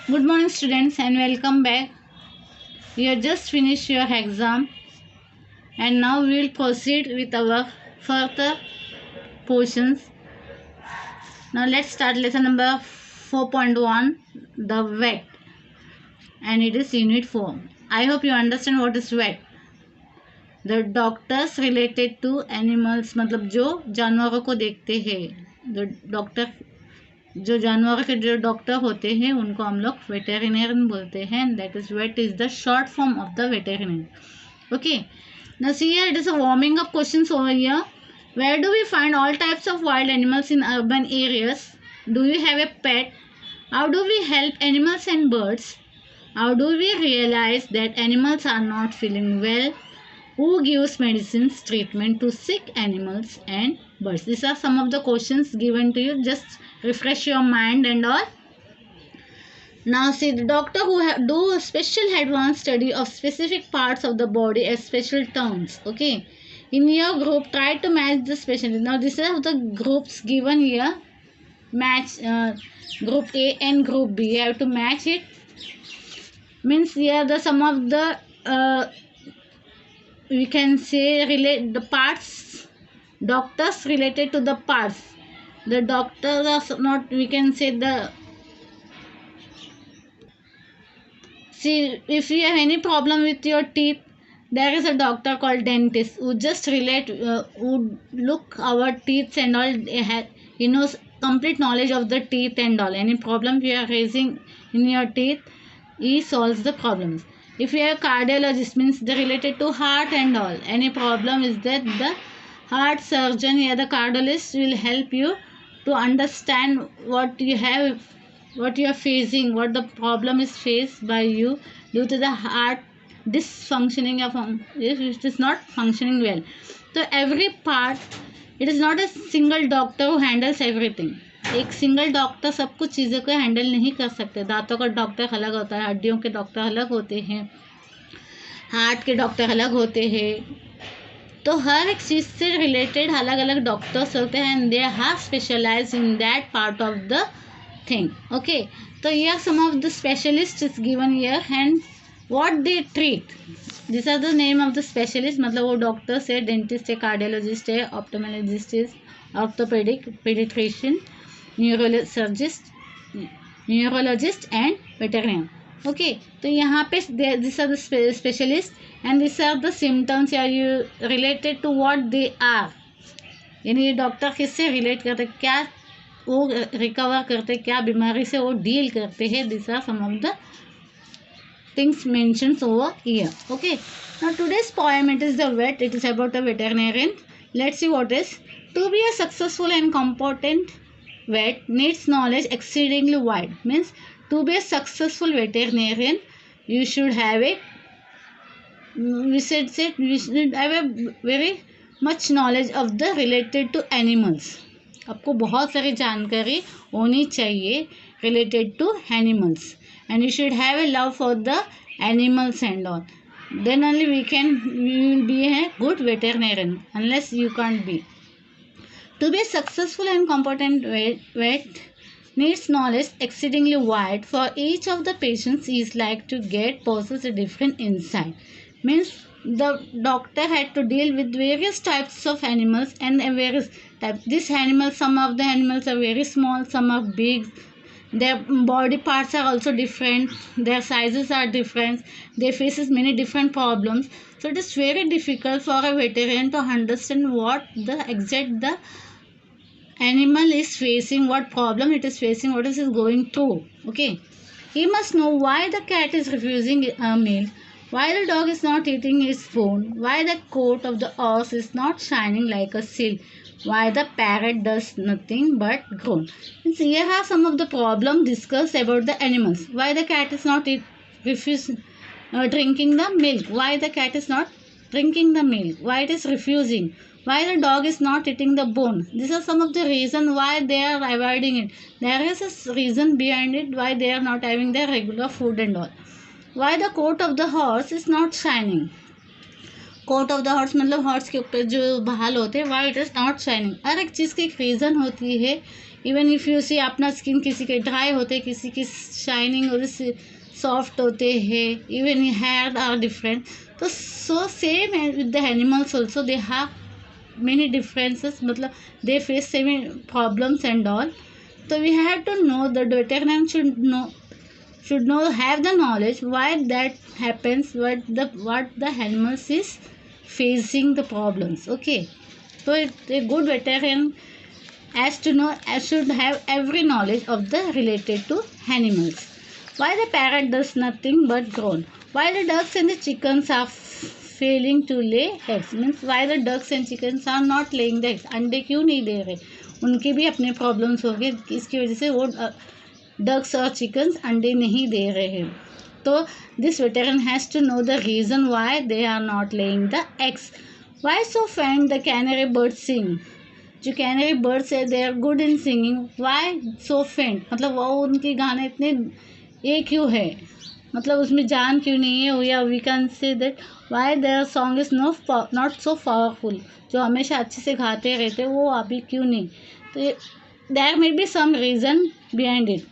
Good morning, students, and welcome back. You have just finished your exam, and now we will proceed with our further portions. Now, let's start lesson number 4.1, the vet, and it is unit 4. I hope you understand what is vet. The doctors related to animals, मतलब जो जानवरों को देखते हैं, the doctor जो जानवरों के जो डॉक्टर होते हैं उनको हम लोग वेटेरिनेरियन बोलते हैं. That is vet is the short form of the veterinarian. Okay, now see here, it is a warming up questions over here. Where do we find all types of wild animals in urban areas? Do you have a pet? How do we help animals and birds? How do we realize that animals are not feeling well? Who gives medicines treatment to sick animals and birds? These are some of the questions given to you. Just refresh your mind and all. Now see, the doctor who do a special advanced study of specific parts of the body as special terms. Okay, in your group try to match the specialist. Now this is the groups given here. Match group A and group B. You have to match it. Means here the some of the we can say relate the parts. Doctors related to the parts. The doctors are not, we can say the, see, if you have any problem with your teeth, there is a doctor called dentist who just relate, who look our teeth and all. He knows complete knowledge of the teeth and all. Any problem you are raising in your teeth, he solves the problems. If you have cardiologist, means they related to heart and all. Any problem is that the heart surgeon or the cardiologist will help you to understand what you have, what you are facing, what the problem is faced by you due to the heart dysfunctioning of if it is not functioning well. So every part, it is not a single doctor who handles everything. एक single doctor सब कुछ चीज़ों को handle नहीं कर सकते. दांतों का डॉक्टर अलग होता है, हड्डियों के डॉक्टर अलग होते हैं, हार्ट के डॉक्टर अलग होते हैं. तो हर एक चीज़ से रिलेटेड अलग अलग डॉक्टर्स होते हैं and they are specialise in that part of the thing. Okay, तो ये some of the specialist is given here and what they treat. This are the name of the specialist. मतलब वो doctors है, dentist है, cardiologist है, ophthalmologist है, orthopaedic, paediatrician, neurologist and veterinarian. Okay, तो यहाँ पे this are the specialist and this are the symptoms are you related to what they are. यानी ये डॉक्टर किससे रिलेट करते, क्या वो रिकवर करते, क्या बीमारी से वो डील करते हैं. This are some of the things mentions over here. Okay, now today's poem, it is the vet. It is about a veterinarian. Let's see what is. To be a successful and competent vet needs knowledge exceedingly wide. Means to be a successful veterinarian you should have we should have a very much knowledge of the related to animals. आपको बहुत सारी जानकारी होनी चाहिए related to animals and you should have a love for the animals and all. Then only we will be a good veterinarian. Unless you can't be. To be a successful and competent vet needs knowledge exceedingly wide. For each of the patients he is like to possess a different insight. Means the doctor had to deal with various types of animals and various types. These animals, some of the animals are very small, some are big. Their body parts are also different. Their sizes are different. They faces many different problems. So it is very difficult for a veterinarian to understand what the exact the animal is facing, what problem it is facing, what is it going through. Okay, he must know why the cat is refusing a meal, why the dog is not eating its bone, why the coat of the horse is not shining like a silk, why the parrot does nothing but groan. And here are some of the problems discussed about the animals. Why the cat is not drinking the milk, why the cat is not drinking the milk, why it is refusing, why the dog is not eating the bone. These are some of the reasons why they are avoiding it. There is a reason behind it why they are not having their regular food and all. Why the coat of the horse is not shining. Coat of the horse मतलब horse के ऊपर जो बहाल होते हैं, why it is not shining. हर एक चीज़ की एक रीज़न होती है इवन इफ़ यू सी अपना स्किन किसी के ड्राई होते, किसी की शाइनिंग और सॉफ्ट होते हैं, इवन हेयर आर डिफरेंट. तो so same with the animals also, they have many differences, मतलब they face same problems and all. So we have to know, the veterinarian should know have the knowledge why that happens, what the animals is facing the problems. Okay, so a good veterinarian has to know, should have every knowledge of the related to animals. Why the parrot does nothing but groan? Why the ducks and the chickens are failing to lay eggs? Means why the ducks and chickens are not laying the eggs? अंडे क्यों नहीं दे रहे? उनके भी अपने problems हो गए, इसकी वजह से वो डक्स और चिकन्स अंडे नहीं दे रहे हैं. तो this veteran has to know the reason why they are not laying the eggs. Why so fond the canary bird sing? जो कैनरी बर्ड्स है they are good in singing. Why so faint? मतलब वो उनके गाने इतने ये क्यों है, मतलब उसमें जान क्यों नहीं है? या we can say that why their song is not so powerful. जो हमेशा अच्छे से गाते रहते वो अभी क्यों नहीं? तो there may be some reason behind it.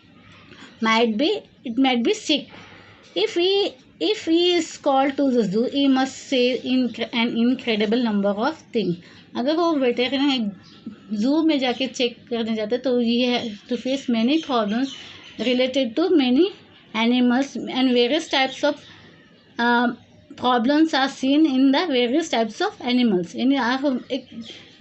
It might be sick. If he is called to the zoo, he must say an incredible number of things. अगर वो वेटरनरी जू में जाके चेक करने जाते तो ये to face many problems related to many animals, and various types of problems are seen in the various types of animals. यानी आप एक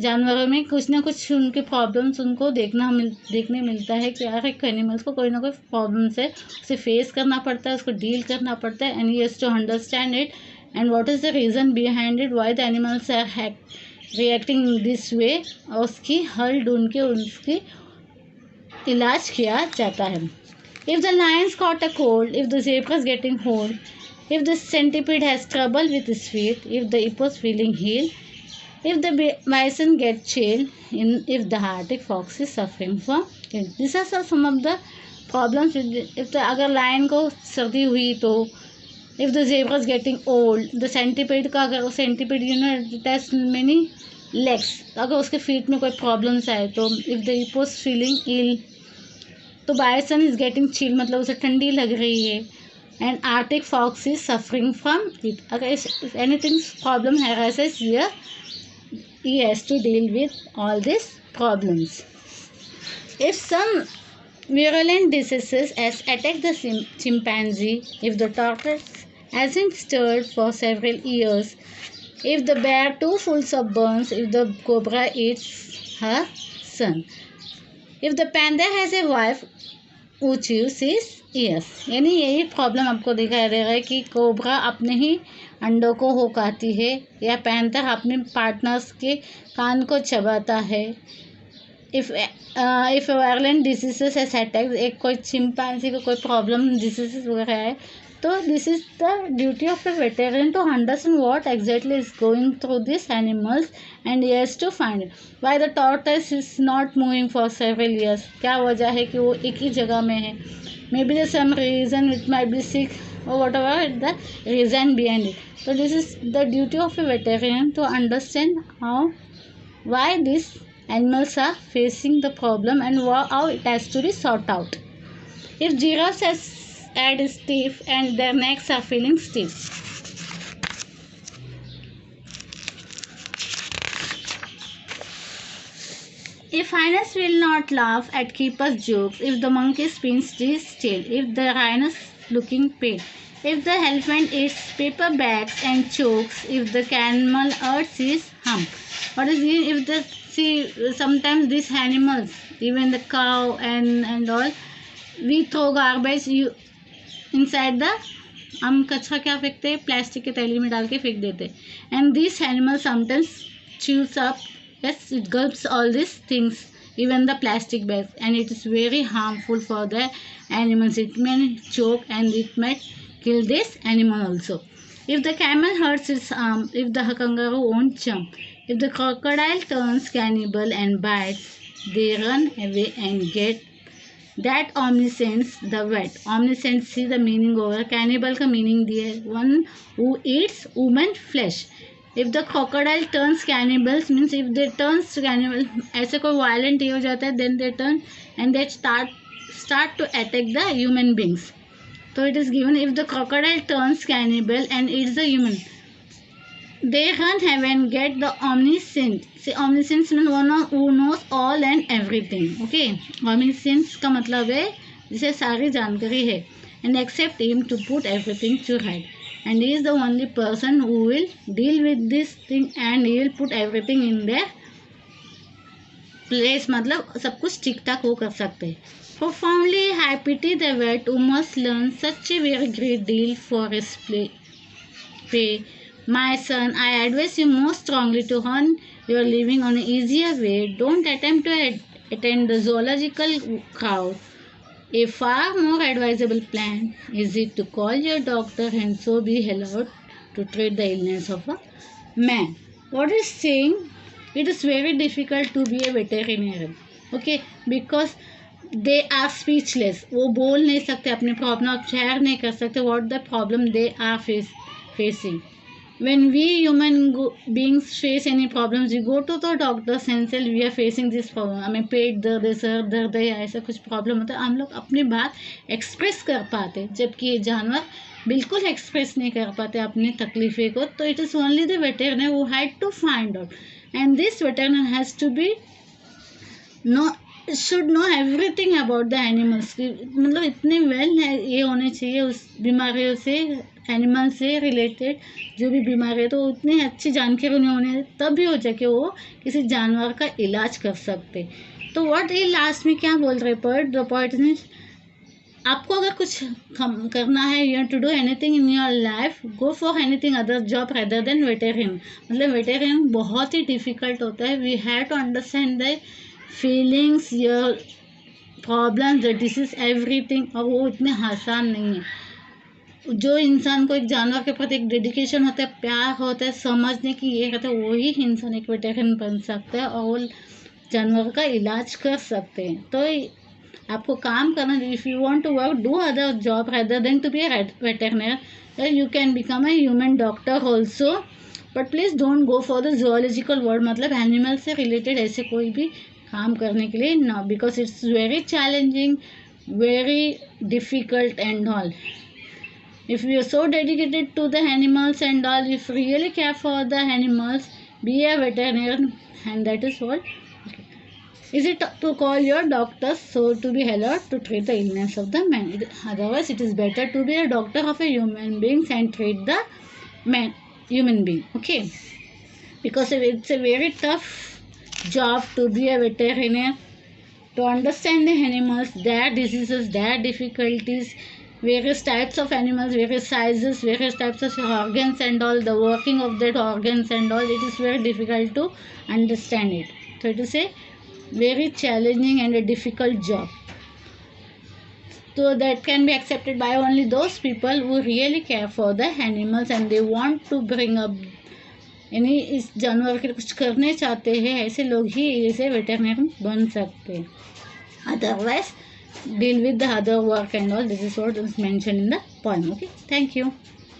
जानवरों में कुछ ना कुछ उनके प्रॉब्लम्स उनको देखने मिलता है कि हर एक एनिमल्स को कोई ना कोई प्रॉब्लम्स है, उसे फेस करना पड़ता है, उसको डील करना पड़ता है. And he has to understand it and what is the reason behind it, why the animals are reacting this way, और उसकी हल ढूंढ के उसकी इलाज किया जाता है. If the Lions caught a cold, if the zebra is getting old, if the centipede has trouble with his feet, if the hippo is feeling healed, if the bison gets chill, if the Arctic fox is suffering from it. These are some of the problems. If the अगर lion को सर्दी हुई तो, if the zebra is getting old, the centipede का अगर centipede it has many legs, अगर उसके feet में कोई problems आए तो, if the hippo is feeling ill, तो bison is getting chill मतलब उसे ठंडी लग रही है, and Arctic fox is suffering from it. अगर if anything problem arises here, he has to deal with all these problems. If some virulent diseases has attacked the chimpanzee, if the tortoise hasn't stirred for several years, if the bear too full of burns, if the cobra eats her son, if the panda has a wife who chews his ears. यानी यही problem आपको दिखाई दे रहा है कि cobra अपने ही अंडों को होकाती है, या पैंथर अपने पार्टनर्स के कान को चबाता है. If violent diseases has attacked, एक कोई चिंपैंजी को कोई प्रॉब्लम डिजीजेस वगैरह है, तो this is the duty of the veteran to understand what exactly is going through this animals, and he has to find why the tortoise is not moving for several years. क्या वजह है कि वो एक ही जगह में है? May be the some reason, it might be sick, or whatever the reason behind it. So this is the duty of a veterinarian to understand why these animals are facing the problem and how it has to be sorted out. If giraffes has head is stiff and their necks are feeling stiff, if hyenas will not laugh at keeper's jokes, if the monkey spins his tail, if the rhino's looking pale, if the elephant eats paper bags and chokes, if the camel hurts his hump. What is it? If the sometimes these animals, even the cow and all, we throw garbage inside the, हम कचरा क्या फेंकते हैं? Plastic के थैली में डाल के फेंक देते हैं. And this animal sometimes chews up, yes, it gulps all these things, even the plastic bags, and it is very harmful for the animals. It may choke and it might kill this animal also. If the camel hurts its arm, if the kangaroo won't jump, if the crocodile turns cannibal and bites, they run away and get that omniscience, the vet. Omniscience, see the meaning over. Cannibal का meaning दिया है, one who eats human flesh. If the crocodile turns cannibals means if they turns cannibal, ऐसे कोई violent ये हो जाता है, then they turn and they start to attack the human beings. So it is given if the crocodile turns cannibal and eats the human, they run heaven get the omniscient. See, omniscience means one who knows all and everything. Okay, omniscience का मतलब है जिसे सारी जानकारी है. And accept him to put everything to right. And he is the only person who will deal with this thing and he will put everything in their place. मतलब सब कुछ ठीक ठाक वो कर सकते हैं. Profoundly I pity the vet who must learn such a very great deal for his pay. My son, I advise you most strongly to earn your living on an easier way. Don't attempt to attend the zoological crowd. A far more advisable plan is it to call your doctor and so be allowed to treat the illness of a man. What is saying? It is very difficult to be a veterinarian. Okay, because they are speechless. वो बोल नहीं सकते, अपने problem share नहीं कर सकते. What the problem they are facing. When we human beings face any problems we go to the doctors and say we are facing this problem. हमें पेट दर्द है, सर दर्द है, ऐसा कुछ प्रॉब्लम होता है, हम लोग अपनी बात एक्सप्रेस कर पाते, जबकि ये जानवर बिल्कुल एक्सप्रेस नहीं कर पाते अपनी तकलीफ़े को. तो it is only the veterinary who had to find out and this veterinary has to be should know everything about the animals. मतलब इतने वेल ये होने चाहिए उस बीमारियों से, एनिमल से रिलेटेड जो भी बीमारी है, तो उतनी अच्छी जानकारी उन्हें होने तभी हो जाए कि वो किसी जानवर का इलाज कर सकते. तो व्हाट ये लास्ट में क्या बोल रहे पोएट? द पोएट मीन्स आपको अगर कुछ करना है, you have to do anything in your life, go for anything other job rather than veterinarian. मतलब वेटेरियन बहुत ही डिफिकल्ट होता है. We have to understand the feelings, your problems, the disease, everything. और वो इतने आसान नहीं है. जो इंसान को एक जानवर के प्रति एक डेडिकेशन होता है, प्यार होता है, समझने की ये कहते हैं, वही इंसान एक वेटेरियन बन सकता है और वो जानवर का इलाज कर सकते हैं. तो आपको काम करना, if you want to work do other job rather than to be a veterinary, you can become a human doctor also, but please don't go for the zoological world. मतलब एनिमल से रिलेटेड ऐसे कोई भी काम करने के लिए ना, because it's very challenging, very difficult and all. If you are so dedicated to the animals and all, if you really care for the animals, be a veterinarian, and that is what. Okay. Is it to call your doctors so to be allowed to treat the illness of the man? Otherwise, it is better to be a doctor of a human beings and treat the man, human being. Okay, because it's a very tough job to be a veterinarian, to understand the animals, their diseases, their difficulties, various types of animals, various sizes, various types of organs and all, the working of that organs and all. It is very difficult to understand it. So it is a very challenging and a difficult job. So that can be accepted by only those people who really care for the animals and they want to bring up, यानी इस जानवर के कुछ करने चाहते हैं, ऐसे लोग ही इसे वेटरनरी बन सकते हैं. Otherwise, deal with the other work and all. This is what is mentioned in the poem. Okay, thank you.